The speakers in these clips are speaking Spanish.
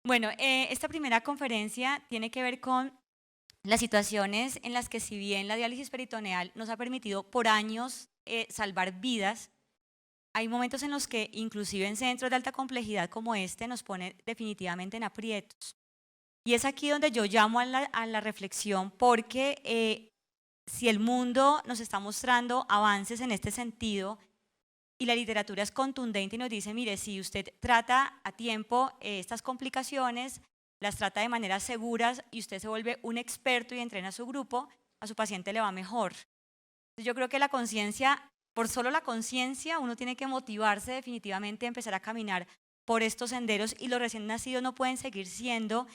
Bueno, esta primera conferencia tiene que ver con las situaciones en las que, si bien la diálisis peritoneal nos ha permitido por años salvar vidas, hay momentos en los que inclusive en centros de alta complejidad como este nos pone definitivamente en aprietos. Y es aquí donde yo llamo a la reflexión, porque si el mundo nos está mostrando avances en este sentido y la literatura es contundente y nos dice, mire, si usted trata a tiempo estas complicaciones, las trata de manera seguras y usted se vuelve un experto y entrena a su grupo, a su paciente le va mejor. Entonces, yo creo que la conciencia, por solo la conciencia, uno tiene que motivarse definitivamente a empezar a caminar por estos senderos, y los recién nacidos no pueden seguir siendo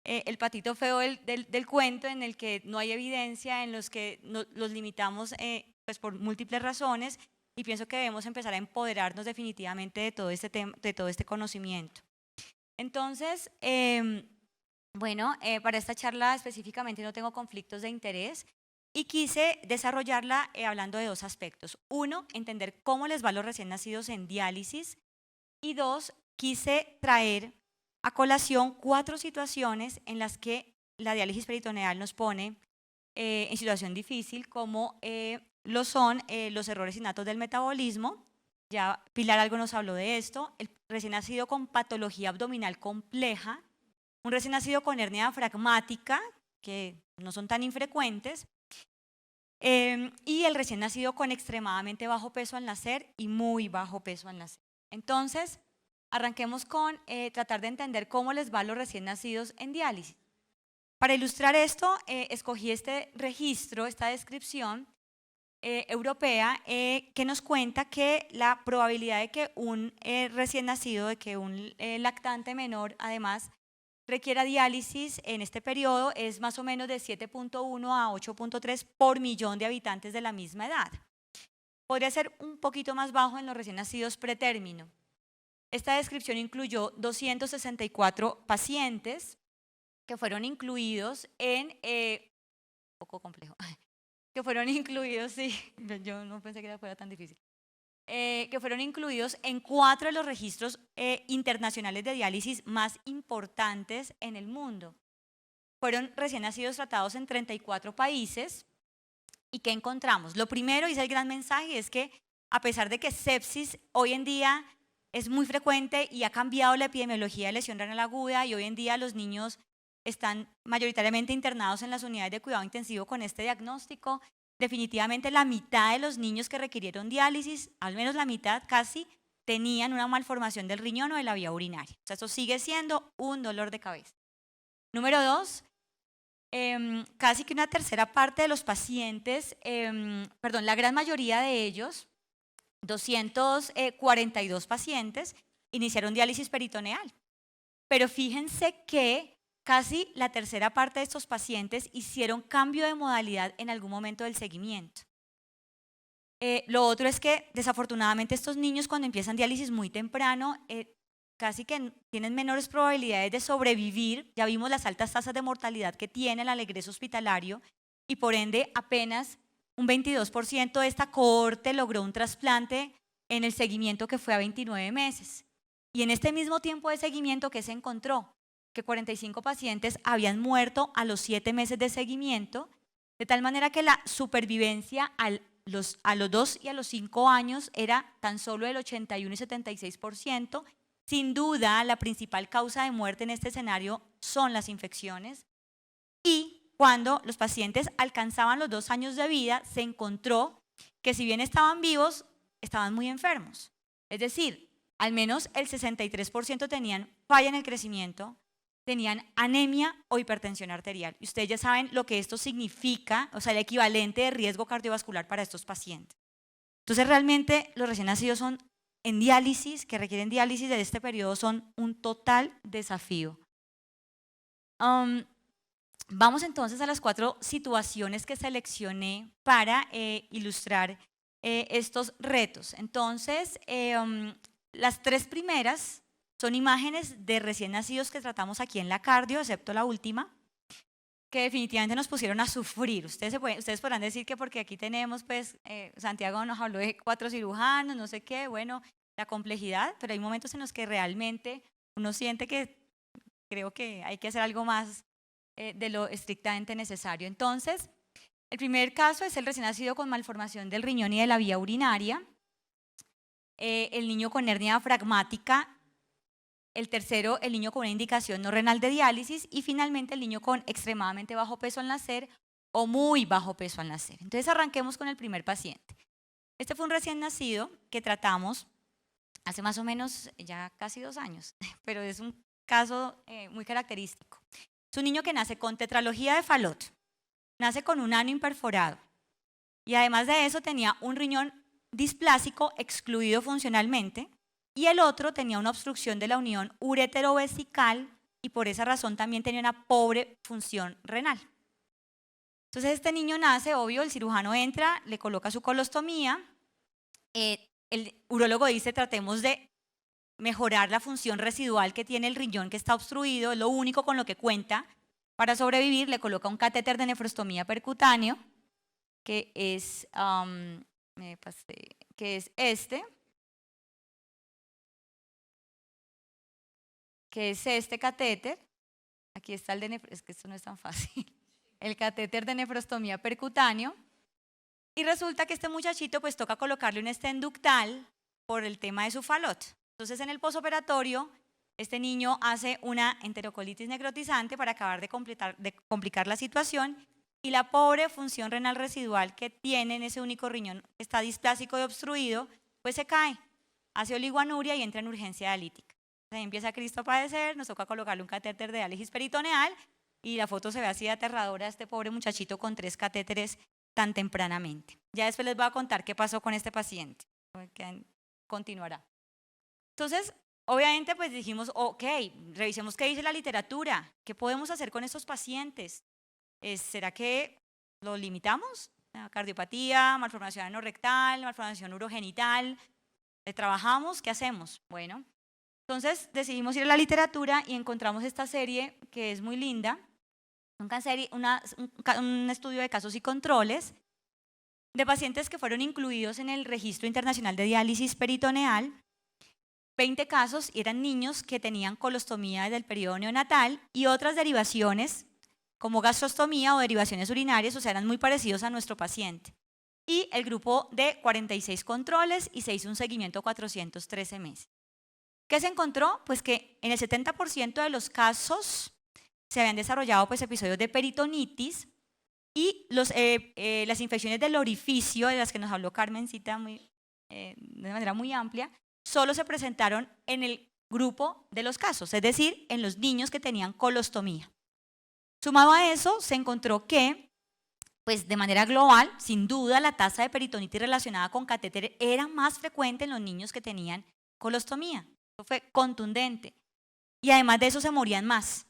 el patito feo del cuento, en el que no hay evidencia, en los que los limitamos pues por múltiples razones, y pienso que debemos empezar a empoderarnos definitivamente de todo este tema, de todo este conocimiento. Entonces, bueno, para esta charla específicamente no tengo conflictos de interés y quise desarrollarla hablando de dos aspectos. Uno, entender cómo les va a los recién nacidos en diálisis, y dos, quise traer a colación 4 situaciones en las que la diálisis peritoneal nos pone en situación difícil, como lo son los errores innatos del metabolismo. Ya Pilar algo nos habló de esto. El recién nacido con patología abdominal compleja, un recién nacido con hernia diafragmática, que no son tan infrecuentes, y el recién nacido con extremadamente bajo peso al nacer y muy bajo peso al nacer. Entonces, arranquemos con tratar de entender cómo les va a los recién nacidos en diálisis. Para ilustrar esto, escogí este registro, esta descripción europea, que nos cuenta que la probabilidad de que un recién nacido, de que un lactante menor, además, requiera diálisis en este periodo es más o menos de 7.1 a 8.3 por millón de habitantes de la misma edad. Podría ser un poquito más bajo en los recién nacidos pretérmino. Esta descripción incluyó 264 pacientes que fueron incluidos en, un poco complejo, que fueron incluidos, sí, yo no pensé que fuera tan difícil, que fueron incluidos en 4 de los registros internacionales de diálisis más importantes en el mundo. Fueron recién nacidos tratados en 34 países. ¿Y qué encontramos? Lo primero, y es el gran mensaje, es que a pesar de que sepsis hoy en día es muy frecuente y ha cambiado la epidemiología de lesión renal aguda, y hoy en día los niños están mayoritariamente internados en las unidades de cuidado intensivo con este diagnóstico, definitivamente la mitad de los niños que requirieron diálisis, al menos la mitad casi, tenían una malformación del riñón o de la vía urinaria. O sea, eso sigue siendo un dolor de cabeza. Número 2, casi que una tercera parte de los pacientes, perdón, la gran mayoría de ellos, 242 pacientes, iniciaron diálisis peritoneal. Pero fíjense que casi la tercera parte de estos pacientes hicieron cambio de modalidad en algún momento del seguimiento. Lo otro es que desafortunadamente estos niños, cuando empiezan diálisis muy temprano, casi que tienen menores probabilidades de sobrevivir. Ya vimos las altas tasas de mortalidad que tiene el egreso hospitalario, y por ende apenas un 22% de esta cohorte logró un trasplante en el seguimiento, que fue a 29 meses. Y en este mismo tiempo de seguimiento, ¿qué se encontró? Que 45 pacientes habían muerto a los 7 meses de seguimiento, de tal manera que la supervivencia a los 2 y a los 5 años era tan solo del 81 y 76%. Sin duda, la principal causa de muerte en este escenario son las infecciones. Y cuando los pacientes alcanzaban los 2 años de vida, se encontró que, si bien estaban vivos, estaban muy enfermos. Es decir, al menos el 63% tenían falla en el crecimiento, tenían anemia o hipertensión arterial. Y ustedes ya saben lo que esto significa, o sea, el equivalente de riesgo cardiovascular para estos pacientes. Entonces, realmente los recién nacidos son en diálisis, que requieren diálisis de este periodo, son un total desafío. Vamos entonces a las 4 situaciones que seleccioné para ilustrar estos retos. Entonces, las 3 primeras son imágenes de recién nacidos que tratamos aquí en la cardio, excepto la última, que definitivamente nos pusieron a sufrir. Ustedes podrán decir que porque aquí tenemos, pues, Santiago nos habló de 4 cirujanos, no sé qué, bueno, la complejidad, pero hay momentos en los que realmente uno siente que creo que hay que hacer algo más de lo estrictamente necesario. Entonces, el primer caso es el recién nacido con malformación del riñón y de la vía urinaria, el niño con hernia diafragmática, el tercero, el niño con una indicación no renal de diálisis y finalmente el niño con extremadamente bajo peso al nacer o muy bajo peso al nacer. Entonces arranquemos con el primer paciente. Este fue un recién nacido que tratamos hace más o menos ya casi 2 años, pero es un caso muy característico. Es un niño que nace con tetralogía de Fallot, nace con un ano imperforado y además de eso tenía un riñón displásico excluido funcionalmente y el otro tenía una obstrucción de la unión uretero-vesical y por esa razón también tenía una pobre función renal. Entonces este niño nace, obvio, el cirujano entra, le coloca su colostomía, el urólogo dice tratemos de mejorar la función residual que tiene el riñón que está obstruido, es lo único con lo que cuenta para sobrevivir, le coloca un catéter de nefrostomía percutáneo, que es este catéter, aquí está el de es que esto no es tan fácil, el catéter de nefrostomía percutáneo, y resulta que este muchachito pues toca colocarle un stent ductal por el tema de su Fallot. Entonces en el posoperatorio este niño hace una enterocolitis necrotizante para acabar de complicar la situación y la pobre función renal residual que tiene en ese único riñón que está displásico y obstruido, pues se cae, hace oliguanuria y entra en urgencia dialítica. Entonces empieza Cristo a padecer, nos toca colocarle un catéter de diálisis peritoneal y la foto se ve así de aterradora, este pobre muchachito con 3 catéteres tan tempranamente. Ya después les voy a contar qué pasó con este paciente, que continuará. Entonces, obviamente pues dijimos, ok, revisemos qué dice la literatura, qué podemos hacer con estos pacientes. ¿Será que lo limitamos? Cardiopatía, malformación anorrectal, malformación urogenital, ¿le trabajamos? ¿Qué hacemos? Bueno, entonces decidimos ir a la literatura y encontramos esta serie que es muy linda, un estudio de casos y controles de pacientes que fueron incluidos en el Registro Internacional de Diálisis Peritoneal, 20 casos y eran niños que tenían colostomía desde el periodo neonatal y otras derivaciones como gastrostomía o derivaciones urinarias, o sea, eran muy parecidos a nuestro paciente. Y el grupo de 46 controles y se hizo un seguimiento 413 meses. ¿Qué se encontró? Pues que en el 70% de los casos se habían desarrollado pues, episodios de peritonitis y las infecciones del orificio, de las que nos habló Carmencita de manera muy amplia, solo se presentaron en el grupo de los casos, es decir, en los niños que tenían colostomía. Sumado a eso, se encontró que, pues de manera global, sin duda, la tasa de peritonitis relacionada con catéter era más frecuente en los niños que tenían colostomía. Eso fue contundente. Y además de eso, se morían más.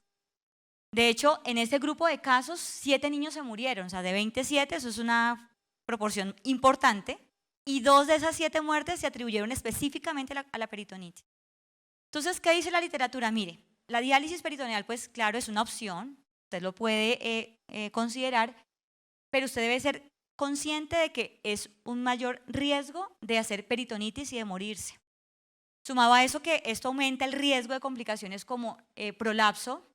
De hecho, en este grupo de casos, 7 niños se murieron, o sea, de 27, eso es una proporción importante, y 2 de esas 7 muertes se atribuyeron específicamente a la peritonitis. Entonces, ¿qué dice la literatura? Mire, la diálisis peritoneal, pues claro, es una opción, usted lo puede considerar, pero usted debe ser consciente de que es un mayor riesgo de hacer peritonitis y de morirse. Sumado a eso que esto aumenta el riesgo de complicaciones como prolapso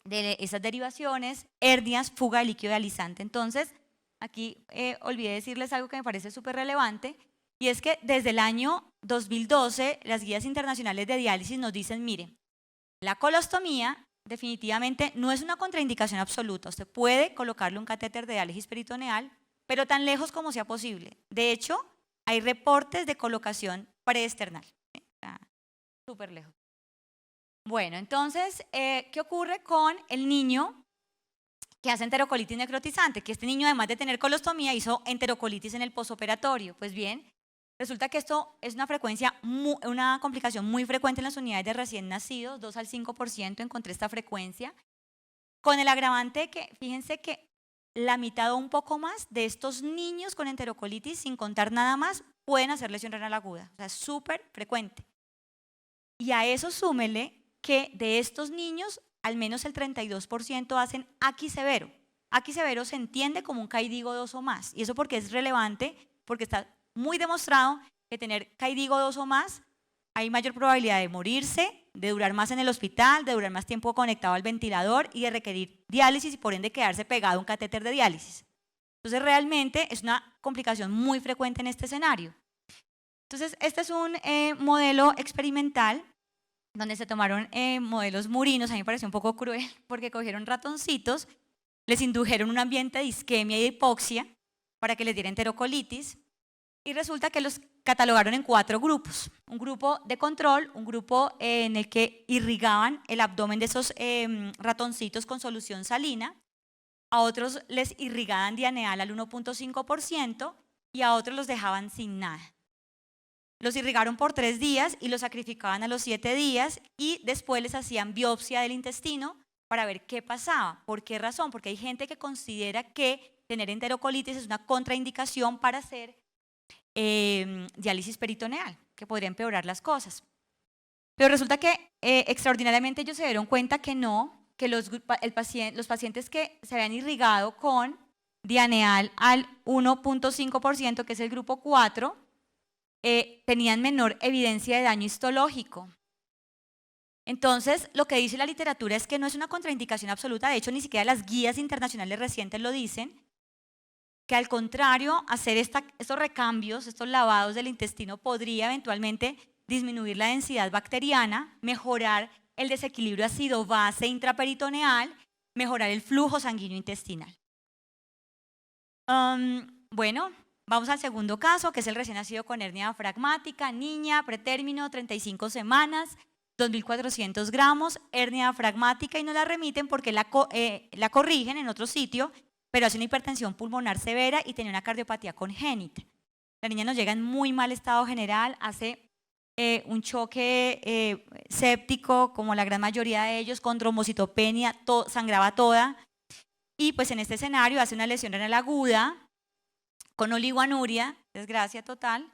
de esas derivaciones, hernias, fuga de líquido dializante. Entonces, aquí olvidé decirles algo que me parece súper relevante, y es que desde el año 2012 las guías internacionales de diálisis nos dicen, mire, la colostomía definitivamente no es una contraindicación absoluta, usted puede colocarle un catéter de diálisis peritoneal, pero tan lejos como sea posible. De hecho, hay reportes de colocación preesternal, súper lejos. Bueno, entonces, ¿qué ocurre con el niño que hace enterocolitis necrotizante? Que este niño, además de tener colostomía, hizo enterocolitis en el posoperatorio. Pues bien, resulta que esto es una complicación muy frecuente en las unidades de recién nacidos, 2 al 5% encontré esta frecuencia, con el agravante de que, fíjense que la mitad o un poco más de estos niños con enterocolitis, sin contar nada más, pueden hacer lesión renal aguda. O sea, es súper frecuente. Y a eso súmele que de estos niños, al menos el 32% hacen aquis severo. Aquis severo se entiende como un CAIDIGO 2 o más. Y eso porque es relevante, porque está muy demostrado que tener CAIDIGO 2 o más, hay mayor probabilidad de morirse, de durar más en el hospital, de durar más tiempo conectado al ventilador y de requerir diálisis y por ende quedarse pegado a un catéter de diálisis. Entonces realmente es una complicación muy frecuente en este escenario. Entonces este es un modelo experimental donde se tomaron modelos murinos. A mí me pareció un poco cruel porque cogieron ratoncitos, les indujeron un ambiente de isquemia y de hipoxia para que les diera enterocolitis y resulta que los catalogaron en 4 grupos. Un grupo de control, un grupo en el que irrigaban el abdomen de esos ratoncitos con solución salina, a otros les irrigaban dianeal al 1.5% y a otros los dejaban sin nada. Los irrigaron por 3 días y los sacrificaban a los 7 días y después les hacían biopsia del intestino para ver qué pasaba. ¿Por qué razón? Porque hay gente que considera que tener enterocolitis es una contraindicación para hacer diálisis peritoneal, que podría empeorar las cosas. Pero resulta que extraordinariamente ellos se dieron cuenta que no, que los pacientes que se habían irrigado con dianeal al 1.5%, que es el grupo 4, tenían menor evidencia de daño histológico. Entonces, lo que dice la literatura es que no es una contraindicación absoluta, de hecho ni siquiera las guías internacionales recientes lo dicen, que al contrario, hacer estos recambios, estos lavados del intestino podría eventualmente disminuir la densidad bacteriana, mejorar el desequilibrio ácido-base intraperitoneal, mejorar el flujo sanguíneo intestinal. Bueno, vamos al segundo caso, que es el recién nacido con hernia diafragmática, niña, pretérmino, 35 semanas, 2.400 gramos, hernia diafragmática y no la remiten porque la corrigen en otro sitio, pero hace una hipertensión pulmonar severa y tenía una cardiopatía congénita. La niña nos llega en muy mal estado general, hace un choque séptico, como la gran mayoría de ellos, con trombocitopenia, sangraba toda, y pues en este escenario hace una lesión renal aguda, con oligoanuria, desgracia total,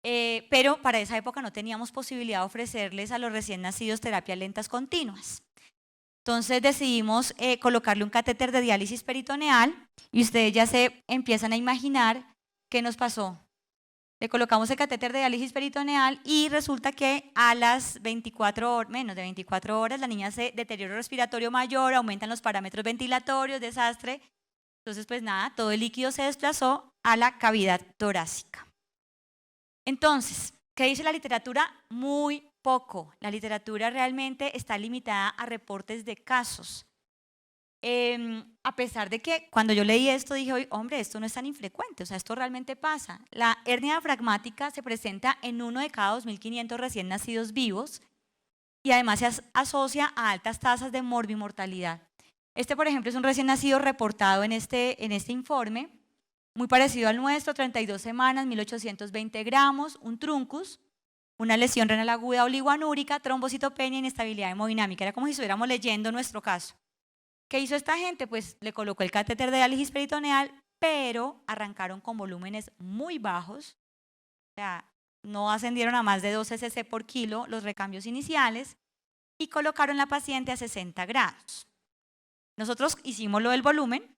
pero para esa época no teníamos posibilidad de ofrecerles a los recién nacidos terapias lentas continuas. Entonces decidimos colocarle un catéter de diálisis peritoneal y ustedes ya se empiezan a imaginar qué nos pasó. Le colocamos el catéter de diálisis peritoneal y resulta que a las 24 horas, menos de 24 horas, la niña hace deterioro respiratorio mayor, aumentan los parámetros ventilatorios, desastre. Entonces, pues nada, todo el líquido se desplazó a la cavidad torácica. Entonces, ¿qué dice la literatura? Muy poco. La literatura realmente está limitada a reportes de casos. A pesar de que cuando yo leí esto dije, hombre, esto no es tan infrecuente, o sea, esto realmente pasa. La hernia diafragmática se presenta en 1 de cada 2.500 recién nacidos vivos y además se asocia a altas tasas de morbimortalidad. Este, por ejemplo, es un recién nacido reportado en este informe, muy parecido al nuestro, 32 semanas, 1.820 gramos, un truncus, una lesión renal aguda oligoanúrica, trombocitopenia, inestabilidad hemodinámica. Era como si estuviéramos leyendo nuestro caso. ¿Qué hizo esta gente? Pues le colocó el catéter de diálisis peritoneal, pero arrancaron con volúmenes muy bajos, o sea, no ascendieron a más de 12 cc por kilo los recambios iniciales y colocaron la paciente a 60 grados. Nosotros hicimos lo del volumen,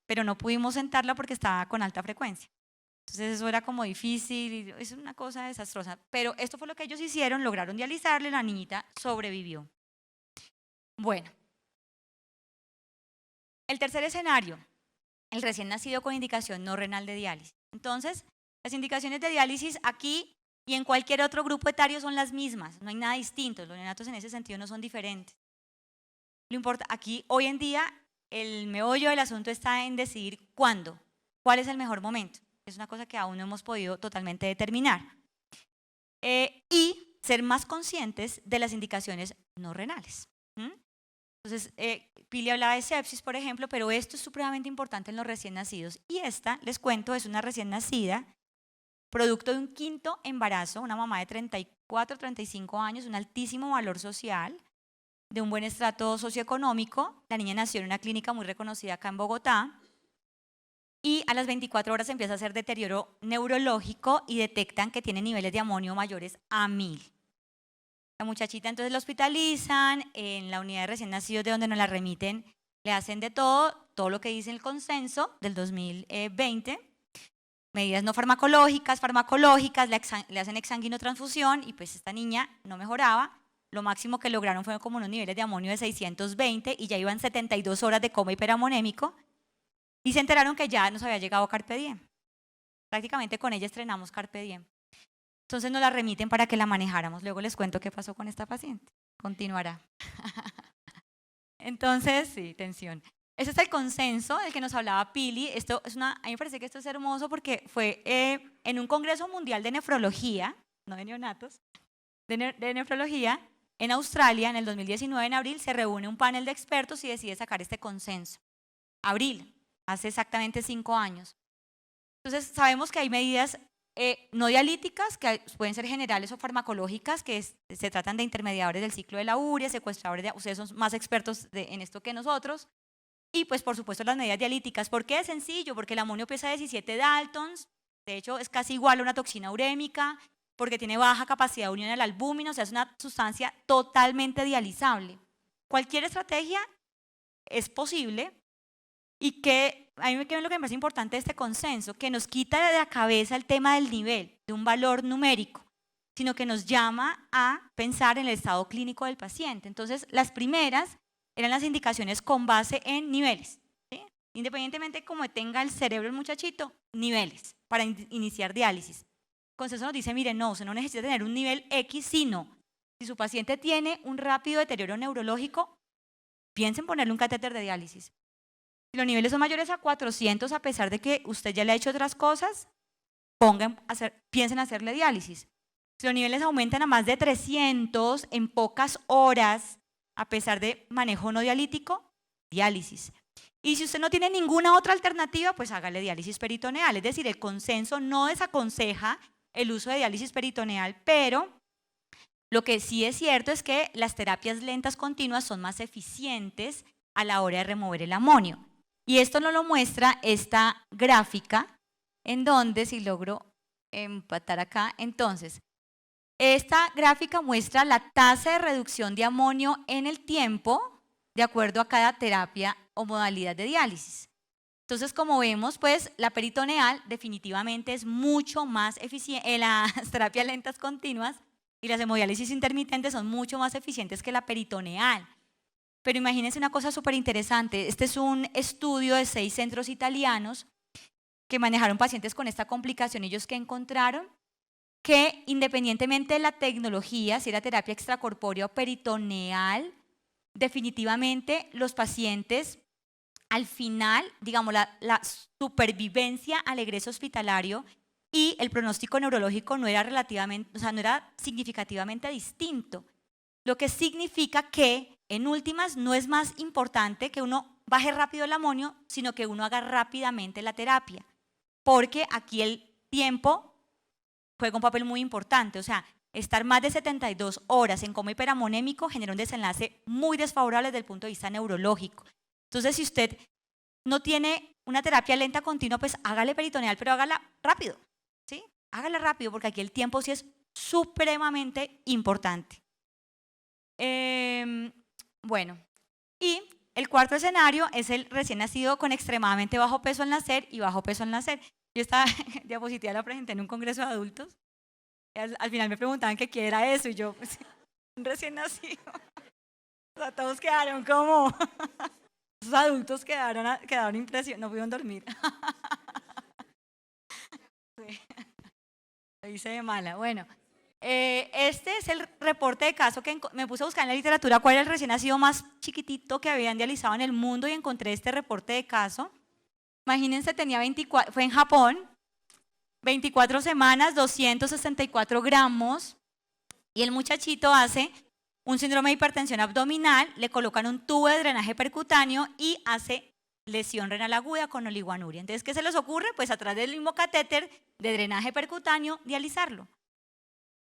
pero no pudimos sentarla porque estaba con alta frecuencia. Entonces eso era como difícil, es una cosa desastrosa. Pero esto fue lo que ellos hicieron, lograron dializarle, la niñita sobrevivió. Bueno. El tercer escenario, el recién nacido con indicación no renal de diálisis. Entonces, las indicaciones de diálisis aquí y en cualquier otro grupo etario son las mismas, no hay nada distinto, los neonatos en ese sentido no son diferentes. Lo importa, aquí hoy en día el meollo del asunto está en decidir cuándo, cuál es el mejor momento. Es una cosa que aún no hemos podido totalmente determinar. Y ser más conscientes de las indicaciones no renales. Entonces, Pili hablaba de sepsis, por ejemplo, pero esto es supremamente importante en los recién nacidos. Y esta, les cuento, es una recién nacida, producto de un 5º embarazo, una mamá de 34, 35 años, un altísimo valor social, de un buen estrato socioeconómico. La niña nació en una clínica muy reconocida acá en Bogotá. Y a las 24 horas empieza a hacer deterioro neurológico y detectan que tiene niveles de amonio mayores a 1000. La muchachita entonces la hospitalizan, en la unidad de recién nacidos de donde nos la remiten, le hacen de todo lo que dice el consenso del 2020, medidas no farmacológicas, le hacen exsanguinotransfusión y pues esta niña no mejoraba, lo máximo que lograron fueron como unos niveles de amonio de 620 y ya iban 72 horas de coma hiperamonémico y se enteraron que ya nos había llegado Carpe Diem. Prácticamente con ella estrenamos Carpe Diem. Entonces nos la remiten para que la manejáramos. Luego les cuento qué pasó con esta paciente. Continuará. Entonces, sí, tensión. Ese es el consenso del que nos hablaba Pili. Esto es a mí me parece que esto es hermoso porque fue en un congreso mundial de nefrología, no de neonatos, de nefrología, en Australia, en el 2019, en abril, se reúne un panel de expertos y decide sacar este consenso. Abril, hace exactamente 5 años. Entonces, sabemos que hay medidas no dialíticas, que pueden ser generales o farmacológicas, que se tratan de intermediadores del ciclo de la urea, secuestradores de, ustedes son más expertos en esto que nosotros, y pues por supuesto las medidas dialíticas. ¿Por qué es sencillo? Porque el amonio pesa 17 daltons, de hecho es casi igual a una toxina urémica, porque tiene baja capacidad de unión al albúmino, o sea, es una sustancia totalmente dializable. Cualquier estrategia es posible y que a mí lo que me parece importante de este consenso, que nos quita de la cabeza el tema del nivel, de un valor numérico, sino que nos llama a pensar en el estado clínico del paciente. Entonces, las primeras eran las indicaciones con base en niveles, ¿sí? Independientemente de cómo tenga el cerebro el muchachito, niveles para iniciar diálisis. El consenso nos dice, mire, no, usted no necesita tener un nivel X, sino si su paciente tiene un rápido deterioro neurológico, piensen en ponerle un catéter de diálisis. Si los niveles son mayores a 400, a pesar de que usted ya le ha hecho otras cosas, piensen en hacerle diálisis. Si los niveles aumentan a más de 300 en pocas horas, a pesar de manejo no dialítico, diálisis. Y si usted no tiene ninguna otra alternativa, pues hágale diálisis peritoneal. Es decir, el consenso no desaconseja el uso de diálisis peritoneal, pero lo que sí es cierto es que las terapias lentas continuas son más eficientes a la hora de remover el amonio. Y esto nos lo muestra esta gráfica, en donde, si logro empatar acá, entonces, esta gráfica muestra la tasa de reducción de amonio en el tiempo, de acuerdo a cada terapia o modalidad de diálisis. Entonces, como vemos, pues la peritoneal definitivamente es mucho más eficiente, las terapias lentas continuas y las hemodiálisis intermitentes son mucho más eficientes que la peritoneal. Pero imagínense una cosa súper interesante. Este es un estudio de 6 centros italianos que manejaron pacientes con esta complicación. Ellos que encontraron que independientemente de la tecnología, si era terapia extracorpórea o peritoneal, definitivamente los pacientes al final, digamos, la supervivencia al egreso hospitalario y el pronóstico neurológico no era relativamente, o sea, no era significativamente distinto. Lo que significa que, en últimas, no es más importante que uno baje rápido el amonio, sino que uno haga rápidamente la terapia. Porque aquí el tiempo juega un papel muy importante. O sea, estar más de 72 horas en coma hiperamonémico genera un desenlace muy desfavorable desde el punto de vista neurológico. Entonces, si usted no tiene una terapia lenta continua, pues hágale peritoneal, pero hágala rápido, ¿sí? Hágala rápido, porque aquí el tiempo sí es supremamente importante. Bueno, y el cuarto escenario es el recién nacido con extremadamente bajo peso al nacer y bajo peso al nacer. Yo esta diapositiva la presenté en un congreso de adultos. Al final me preguntaban que qué era eso y yo, pues, un recién nacido. O sea, todos quedaron como... Los adultos quedaron impresionados, no pudieron dormir. Sí. Lo hice de mala. Bueno, este es el reporte de caso que me puse a buscar en la literatura cuál era el recién nacido más chiquitito que habían dializado en el mundo y encontré este reporte de caso. Imagínense, tenía 24, fue en Japón, 24 semanas, 264 gramos y el muchachito hace un síndrome de hipertensión abdominal, le colocan un tubo de drenaje percutáneo y hace lesión renal aguda con oliguanuria. Entonces, ¿qué se les ocurre? Pues a través del mismo catéter de drenaje percutáneo, dializarlo.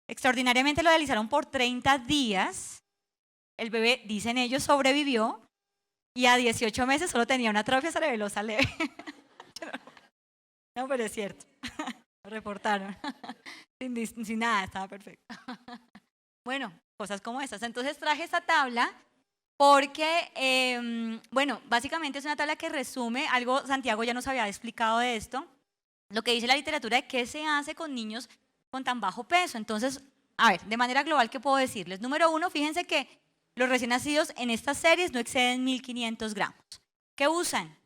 Extraordinariamente lo dializaron por 30 días. El bebé, dicen ellos, sobrevivió y a 18 meses solo tenía una atrofia cerebelosa leve. No, pero es cierto. Lo reportaron. Sin nada, estaba perfecto. Bueno, cosas como estas. Entonces traje esta tabla porque, bueno, básicamente es una tabla que resume algo, Santiago ya nos había explicado de esto, lo que dice la literatura de qué se hace con niños con tan bajo peso. Entonces, A ver, de manera global, ¿qué puedo decirles? Número uno, fíjense que los recién nacidos en estas series no exceden 1500 gramos. ¿Qué usan?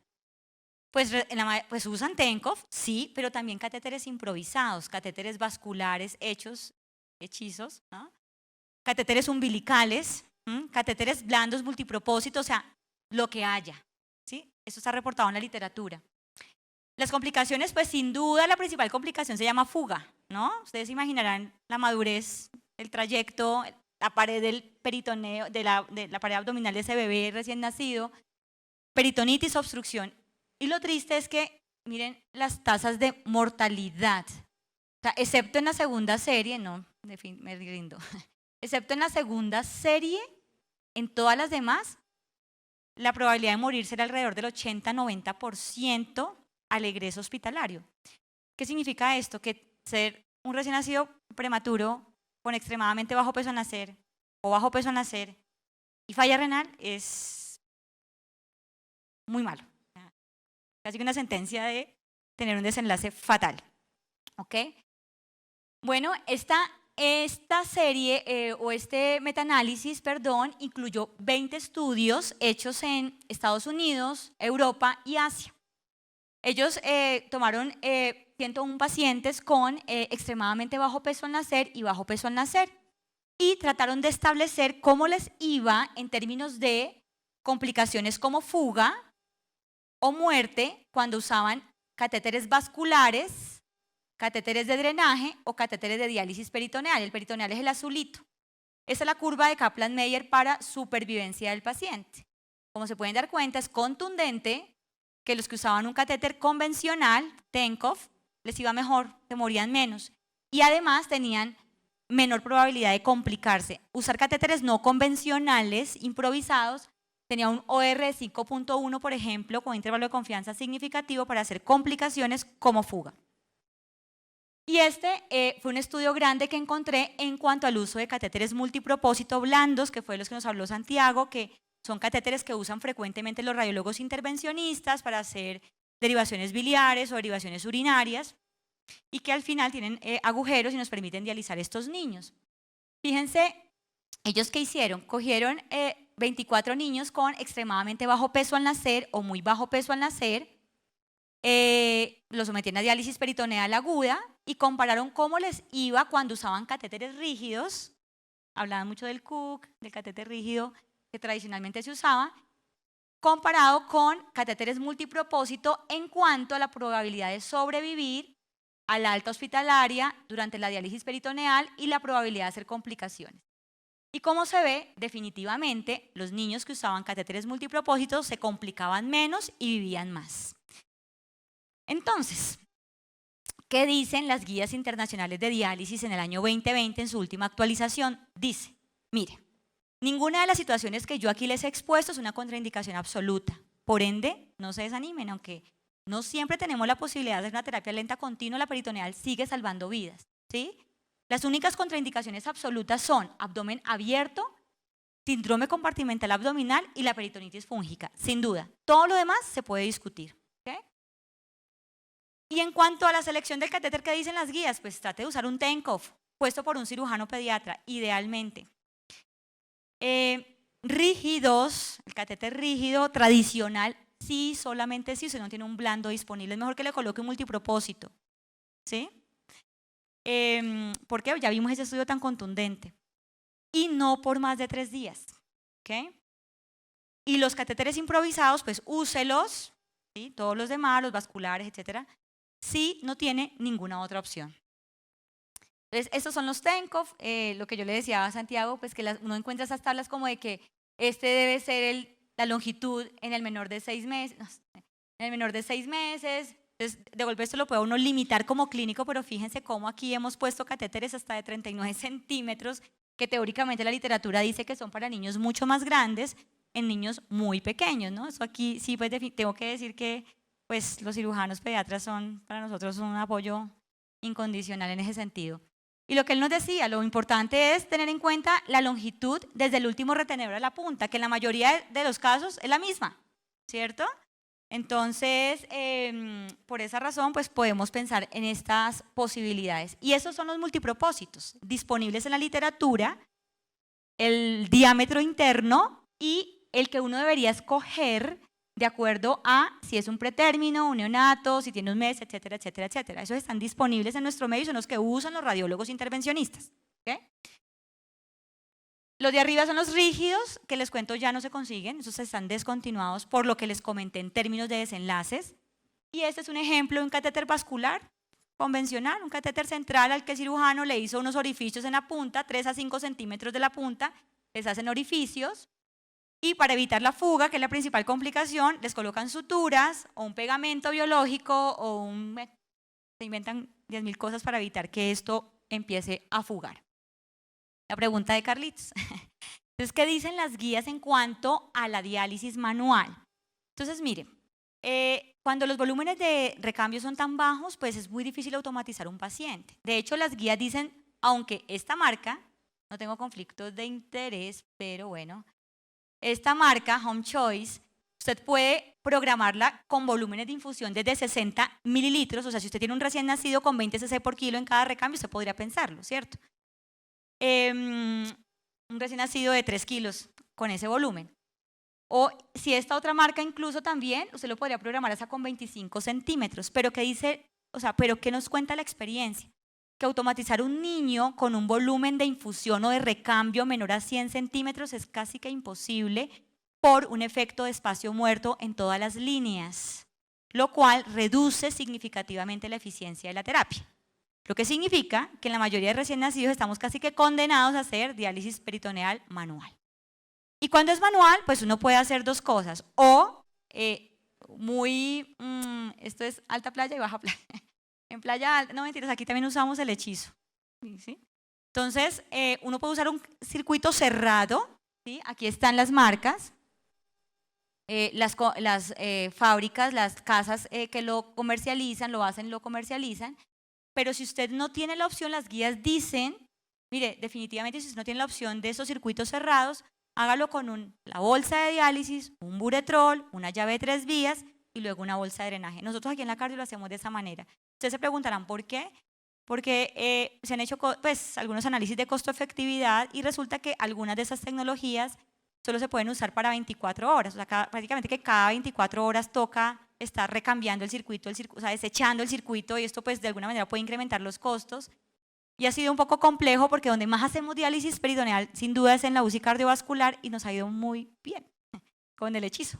Pues usan Tenkov, sí, pero también catéteres improvisados, catéteres vasculares hechizos, ¿no? Catéteres umbilicales, catéteres blandos multipropósito, o sea, lo que haya, ¿sí? Eso está reportado en la literatura. Las complicaciones, pues sin duda la principal complicación se llama fuga, ¿no? Ustedes imaginarán la madurez, el trayecto, la pared del peritoneo, de la pared abdominal de ese bebé recién nacido, peritonitis, obstrucción. Y lo triste es que, miren las tasas de mortalidad, o sea, excepto en la segunda serie, no, de fin, me rindo, excepto en la segunda serie, en todas las demás, la probabilidad de morir será alrededor del 80-90% al egreso hospitalario. ¿Qué significa esto? Que ser un recién nacido prematuro con extremadamente bajo peso al nacer o bajo peso al nacer y falla renal es muy malo. Casi que una sentencia de tener un desenlace fatal. ¿Ok? Bueno, esta serie o este metaanálisis, perdón, incluyó 20 estudios hechos en Estados Unidos, Europa y Asia. Ellos tomaron 101 pacientes con extremadamente bajo peso al nacer y bajo peso al nacer y trataron de establecer cómo les iba en términos de complicaciones como fuga o muerte cuando usaban catéteres vasculares, catéteres de drenaje o catéteres de diálisis peritoneal. El peritoneal es el azulito. Esa es la curva de Kaplan-Meier para supervivencia del paciente. Como se pueden dar cuenta, es contundente que los que usaban un catéter convencional, Tenkov, les iba mejor, se morían menos. Y además tenían menor probabilidad de complicarse. Usar catéteres no convencionales, improvisados, tenía un OR de 5.1, por ejemplo, con intervalo de confianza significativo para hacer complicaciones como fuga. Y fue un estudio grande que encontré en cuanto al uso de catéteres multipropósito blandos, que fue de los que nos habló Santiago, que son catéteres que usan frecuentemente los radiólogos intervencionistas para hacer derivaciones biliares o derivaciones urinarias y que al final tienen agujeros y nos permiten dializar estos niños. Fíjense, ellos ¿qué hicieron? Cogieron 24 niños con extremadamente bajo peso al nacer o muy bajo peso al nacer, los sometían a diálisis peritoneal aguda y compararon cómo les iba cuando usaban catéteres rígidos. Hablaban mucho del Cook, del catéter rígido que tradicionalmente se usaba, comparado con catéteres multipropósito en cuanto a la probabilidad de sobrevivir a la alta hospitalaria durante la diálisis peritoneal y la probabilidad de hacer complicaciones. Y como se ve, definitivamente los niños que usaban catéteres multipropósitos se complicaban menos y vivían más. Entonces, ¿qué dicen las guías internacionales de diálisis en el año 2020 en su última actualización? Dice, mire, ninguna de las situaciones que yo aquí les he expuesto es una contraindicación absoluta. Por ende, no se desanimen, aunque no siempre tenemos la posibilidad de hacer una terapia lenta continua, la peritoneal sigue salvando vidas, ¿sí? Las únicas contraindicaciones absolutas son abdomen abierto, síndrome compartimental abdominal y la peritonitis fúngica, sin duda. Todo lo demás se puede discutir. ¿Okay? Y en cuanto a la selección del catéter, ¿qué dicen las guías? Pues trate de usar un Tenkov, puesto por un cirujano pediatra, idealmente. Rígidos, el catéter rígido, tradicional, sí, solamente si usted no tiene un blando disponible, es mejor que le coloque un multipropósito. ¿Sí? Porque ya vimos ese estudio tan contundente. Y no por más de 3 días. ¿Okay? Y los catéteres improvisados, pues úselos, ¿sí? Todos los demás, los vasculares, etcétera, si no tiene ninguna otra opción. Entonces, estos son los Tenkov, lo que yo le decía a Santiago, pues que uno encuentra esas tablas como de que este debe ser la longitud en el menor de 6 meses, en el menor de 6 meses. Entonces, de golpe esto lo puede uno limitar como clínico, pero fíjense cómo aquí hemos puesto catéteres hasta de 39 centímetros, que teóricamente la literatura dice que son para niños mucho más grandes, en niños muy pequeños, ¿no? Eso aquí sí, pues tengo que decir que pues, los cirujanos pediatras son para nosotros un apoyo incondicional en ese sentido. Y lo que él nos decía, lo importante es tener en cuenta la longitud desde el último retenedor a la punta, que en la mayoría de los casos es la misma, ¿cierto? Entonces, por esa razón, pues podemos pensar en estas posibilidades. Y esos son los multipropósitos disponibles en la literatura, el diámetro interno y el que uno debería escoger de acuerdo a si es un pretérmino, un neonato, si tiene un mes, etcétera, etcétera, etcétera. Esos están disponibles en nuestro medio y son los que usan los radiólogos intervencionistas. ¿Okay? Los de arriba son los rígidos, que les cuento ya no se consiguen, esos están descontinuados por lo que les comenté en términos de desenlaces. Y este es un ejemplo de un catéter vascular convencional, un catéter central al que el cirujano le hizo unos orificios en la punta, 3 a 5 centímetros de la punta, les hacen orificios y para evitar la fuga, que es la principal complicación, les colocan suturas o un pegamento biológico o se inventan 10.000 cosas para evitar que esto empiece a fugar. La pregunta de Carlitos. Entonces, ¿qué dicen las guías en cuanto a la diálisis manual? Entonces, mire, cuando los volúmenes de recambio son tan bajos, pues es muy difícil automatizar un paciente. De hecho, las guías dicen, aunque esta marca, no tengo conflictos de interés, pero bueno, esta marca, Home Choice, usted puede programarla con volúmenes de infusión desde 60 mililitros, o sea, si usted tiene un recién nacido con 20 cc por kilo en cada recambio, usted podría pensarlo, ¿cierto? Un recién nacido de 3 kilos con ese volumen. O si esta otra marca incluso también, usted lo podría programar hasta con 25 centímetros. Pero ¿qué dice? O sea, ¿pero qué nos cuenta la experiencia? Que automatizar un niño con un volumen de infusión o de recambio menor a 100 centímetros es casi que imposible por un efecto de espacio muerto en todas las líneas, lo cual reduce significativamente la eficiencia de la terapia. Lo que significa que en la mayoría de recién nacidos estamos casi que condenados a hacer diálisis peritoneal manual. Y cuando es manual, pues uno puede hacer dos cosas, o esto es alta playa y baja playa. En playa alta, no mentiras, aquí también usamos el hechizo. ¿Sí? Entonces, uno puede usar un circuito cerrado, ¿sí? Aquí están las marcas, las fábricas, las casas que lo comercializan, lo hacen, lo comercializan. Pero si usted no tiene la opción, las guías dicen, mire, definitivamente si usted no tiene la opción de esos circuitos cerrados, hágalo con la bolsa de diálisis, un buretrol, una llave de 3 vías y luego una bolsa de drenaje. Nosotros aquí en la cardio lo hacemos de esa manera. Ustedes se preguntarán por qué. Porque se han hecho pues, algunos análisis de costo-efectividad y resulta que algunas de esas tecnologías solo se pueden usar para 24 horas. O sea, prácticamente que cada 24 horas toca estar recambiando el circuito, o sea, desechando el circuito y esto pues de alguna manera puede incrementar los costos. Y ha sido un poco complejo porque donde más hacemos diálisis peritoneal sin duda es en la UCI cardiovascular y nos ha ido muy bien con el hechizo,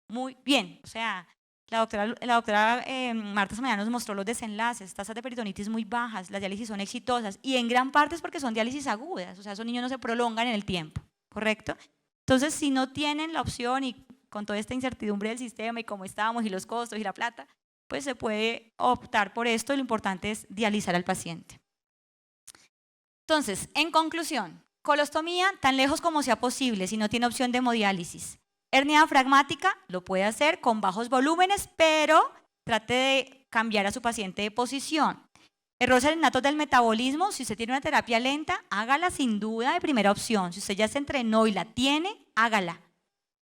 muy bien. O sea, la doctora Marta Samaná nos mostró los desenlaces, tasas de peritonitis muy bajas, las diálisis son exitosas y en gran parte es porque son diálisis agudas, o sea, esos niños no se prolongan en el tiempo, ¿correcto? Entonces, si no tienen la opción y con toda esta incertidumbre del sistema y cómo estamos y los costos y la plata, pues se puede optar por esto y lo importante es dializar al paciente. Entonces, en conclusión, colostomía tan lejos como sea posible si no tiene opción de hemodiálisis. Hernia diafragmática lo puede hacer con bajos volúmenes, pero trate de cambiar a su paciente de posición. Errores innatos del metabolismo, si usted tiene una terapia lenta, hágala sin duda de primera opción. Si usted ya se entrenó y la tiene, hágala.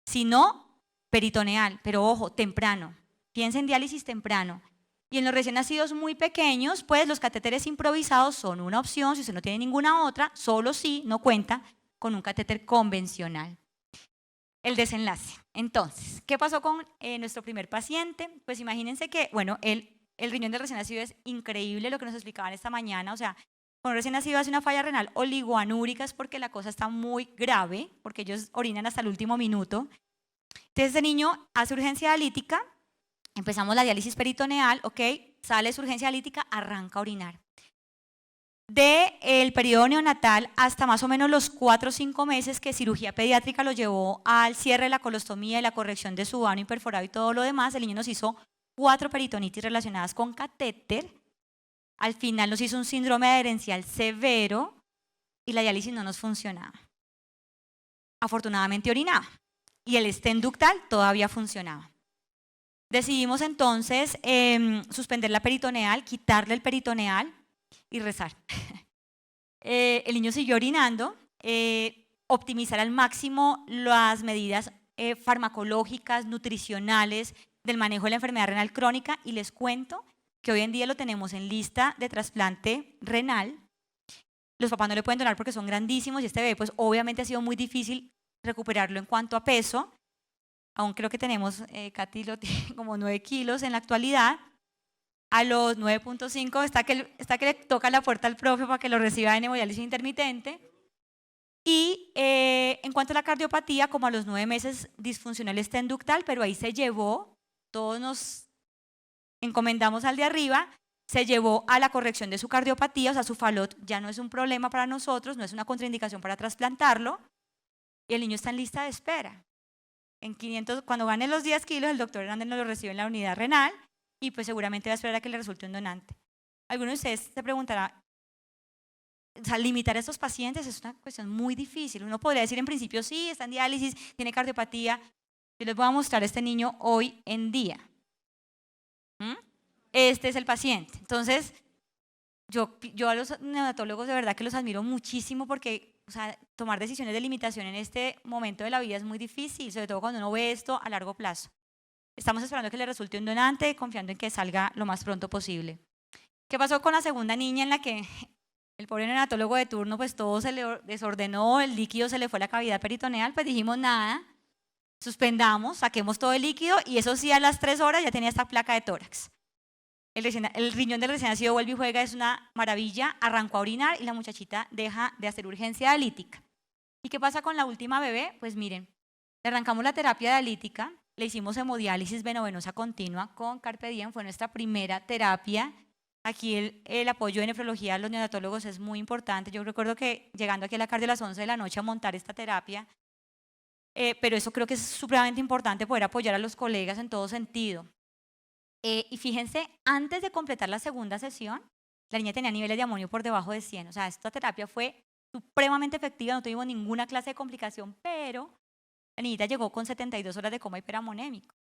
Si no, peritoneal, pero ojo, temprano. Piensa en diálisis temprano. Y en los recién nacidos muy pequeños, pues los catéteres improvisados son una opción. Si usted no tiene ninguna otra, solo si no cuenta con un catéter convencional. El desenlace. Entonces, ¿qué pasó con nuestro primer paciente? Pues imagínense que, bueno, el riñón del recién nacido es increíble lo que nos explicaban esta mañana. O sea, cuando un recién nacido hace una falla renal oligoanúrica es porque la cosa está muy grave, porque ellos orinan hasta el último minuto. Entonces, ese niño hace urgencia dialítica, empezamos la diálisis peritoneal, ok, sale su urgencia dialítica, arranca a orinar. Del periodo neonatal hasta más o menos los 4 o 5 meses que cirugía pediátrica lo llevó al cierre de la colostomía y la corrección de su ano imperforado y todo lo demás, el niño nos hizo 4 peritonitis relacionadas con catéter. Al final nos hizo un síndrome adherencial severo y la diálisis no nos funcionaba. Afortunadamente orinaba y el stent ductal todavía funcionaba. Decidimos entonces suspender la peritoneal, quitarle el peritoneal y rezar. El niño siguió orinando, optimizar al máximo las medidas farmacológicas, nutricionales, del manejo de la enfermedad renal crónica y les cuento que hoy en día lo tenemos en lista de trasplante renal. Los papás no le pueden donar porque son grandísimos y este bebé pues obviamente ha sido muy difícil recuperarlo en cuanto a peso. Aún creo que tenemos, Katy lo tiene como 9 kilos en la actualidad. A los 9.5 está que le toca la puerta al profe para que lo reciba en hemodiálisis intermitente. Y en cuanto a la cardiopatía, como a los 9 meses disfuncionó el stent ductal, pero ahí se llevó, todos nos encomendamos al de arriba, se llevó a la corrección de su cardiopatía, o sea, su falot ya no es un problema para nosotros, no es una contraindicación para trasplantarlo, y el niño está en lista de espera. En 500, cuando gane los 10 kilos, el doctor Hernández nos lo recibe en la unidad renal y pues seguramente va a esperar a que le resulte un donante. Algunos de ustedes se preguntarán, o sea, limitar a estos pacientes es una cuestión muy difícil. Uno podría decir en principio, sí, está en diálisis, tiene cardiopatía. Yo les voy a mostrar a este niño hoy en día. Este es el paciente. Entonces, yo a los neonatólogos de verdad que los admiro muchísimo porque, o sea, tomar decisiones de limitación en este momento de la vida es muy difícil, sobre todo cuando uno ve esto a largo plazo. Estamos esperando que le resulte un donante, confiando en que salga lo más pronto posible. ¿Qué pasó con la segunda niña en la que el pobre neonatólogo de turno, pues todo se le desordenó, el líquido se le fue a la cavidad peritoneal? Pues dijimos nada, suspendamos, saquemos todo el líquido y eso sí a las 3 horas ya tenía esta placa de tórax. El riñón del recién nacido vuelve y juega, es una maravilla, arrancó a orinar y la muchachita deja de hacer urgencia dialítica. ¿Y qué pasa con la última bebé? Pues miren, le arrancamos la terapia dialítica, le hicimos hemodiálisis venovenosa continua con Carpe Diem, fue nuestra primera terapia. Aquí el apoyo de nefrología a los neonatólogos es muy importante. Yo recuerdo que llegando aquí a la cardio a las 11 de la noche a montar esta terapia, pero eso creo que es supremamente importante poder apoyar a los colegas en todo sentido. Y fíjense, antes de completar la segunda sesión, la niña tenía niveles de amonio por debajo de 100. O sea, esta terapia fue supremamente efectiva, no tuvimos ninguna clase de complicación, pero la niñita llegó con 72 horas de coma hiperamonémico.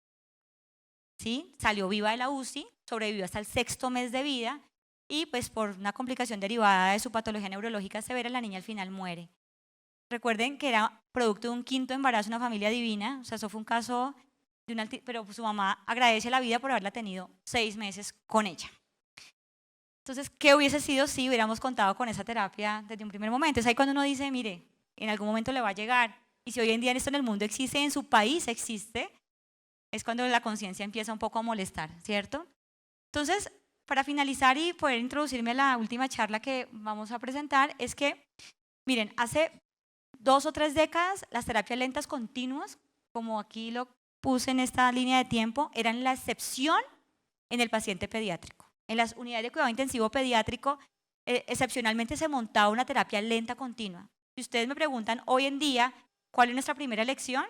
¿Sí? Salió viva de la UCI, sobrevivió hasta el 6º mes de vida y pues por una complicación derivada de su patología neurológica severa, la niña al final muere. Recuerden que era producto de un 5º embarazo, una familia divina, o sea, eso fue un caso pero su mamá agradece la vida por haberla tenido 6 meses con ella. Entonces, ¿qué hubiese sido si hubiéramos contado con esa terapia desde un primer momento? Es ahí cuando uno dice, mire, en algún momento le va a llegar. Y si hoy en día esto en el mundo existe, en su país existe, es cuando la conciencia empieza un poco a molestar, ¿cierto? Entonces, para finalizar y poder introducirme a la última charla que vamos a presentar, es que, miren, hace 2 o 3 décadas, las terapias lentas continuas, como aquí lo puse en esta línea de tiempo, eran la excepción en el paciente pediátrico. En las unidades de cuidado intensivo pediátrico, excepcionalmente se montaba una terapia lenta continua. Si ustedes me preguntan hoy en día, ¿cuál es nuestra primera elección?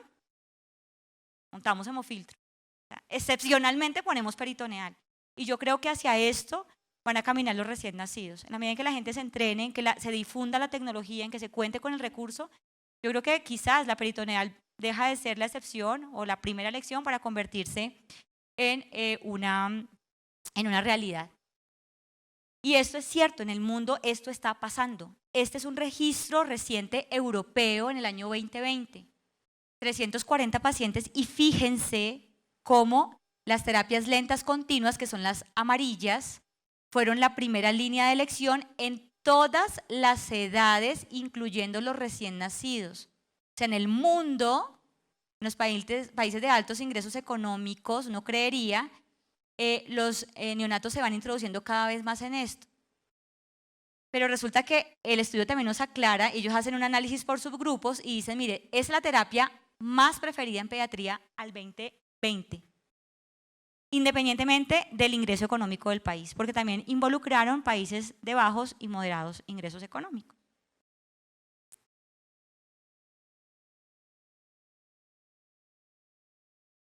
Montamos hemofiltro. O sea, excepcionalmente ponemos peritoneal. Y yo creo que hacia esto van a caminar los recién nacidos. En la medida en que la gente se entrene, en que se difunda la tecnología, en que se cuente con el recurso, yo creo que quizás la peritoneal deja de ser la excepción o la primera elección para convertirse en una realidad. Y esto es cierto, en el mundo esto está pasando. Este es un registro reciente europeo en el año 2020. 340 pacientes y fíjense cómo las terapias lentas continuas, que son las amarillas, fueron la primera línea de elección en todas las edades, incluyendo los recién nacidos. O sea, en el mundo, en los países de altos ingresos económicos, uno creería, los neonatos se van introduciendo cada vez más en esto. Pero resulta que el estudio también nos aclara, ellos hacen un análisis por subgrupos y dicen, mire, es la terapia más preferida en pediatría al 2020, independientemente del ingreso económico del país, porque también involucraron países de bajos y moderados ingresos económicos.